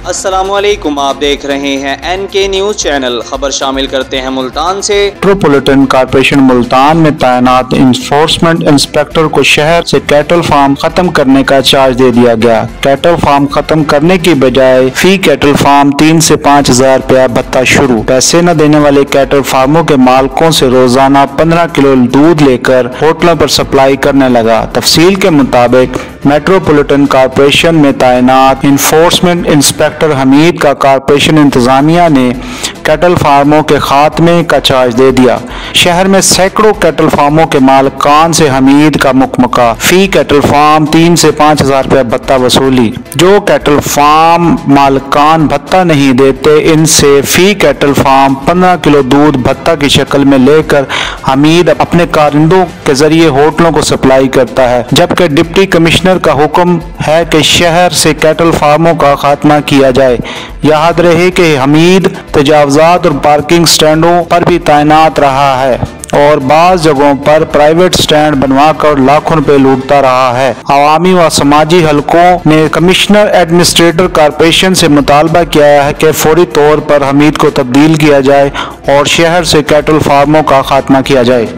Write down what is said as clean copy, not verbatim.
अस्सलामुअलैकुम, आप देख रहे हैं NK न्यूज़ चैनल। खबर शामिल करते हैं मुल्तान से। मेट्रोपॉलिटन कॉर्पोरेशन मुल्तान में तैनात इंफोर्समेंट इंस्पेक्टर को शहर से कैटल फार्म खत्म करने का चार्ज दे दिया गया। कैटल फार्म खत्म करने की बजाय फी कैटल फार्म 3 से 5 हजार रुपया भत्ता शुरू। पैसे न देने वाले कैटल फार्मों के मालिकों से रोजाना 15 किलो दूध लेकर होटलों पर सप्लाई करने लगा। तफसील के मुताबिक मेट्रोपॉलिटन कॉर्पोरेशन में तैनात इंफोर्समेंट इंस्पेक्टर हमीद का कॉर्पोरेशन इंतजामिया ने कैटल फार्मों के खात्मे का चार्ज दे दिया। शहर में सैकड़ों कैटल फार्मों के मालिकान से हमीद का मुकमका फी कैटल फार्म 3 से 5 हजार रुपया भत्ता वसूली। जो कैटल फार्म मालिकान भत्ता नहीं देते, इनसे फी कैटल फार्म 15 किलो दूध भत्ता की शक्ल में लेकर हमीद अपने कारिंदों के जरिए होटलों को सप्लाई करता है। जबकि डिप्टी कमिश्नर का हुक्म है कि शहर से कैटल फार्मों का खात्मा किया जाए। याद रहे कि हमीद तजावजात और पार्किंग स्टैंडों पर भी तैनात रहा है और बाज़ जगहों पर प्राइवेट स्टैंड बनवाकर लाखों रुपए लूटता रहा है। अवामी व समाजी हलकों ने कमिश्नर एडमिनिस्ट्रेटर कॉर्पोरेशन से मुतालबा किया है कि फौरी तौर पर हमीद को तब्दील किया जाए और शहर से कैटल फार्मों का खात्मा किया जाए।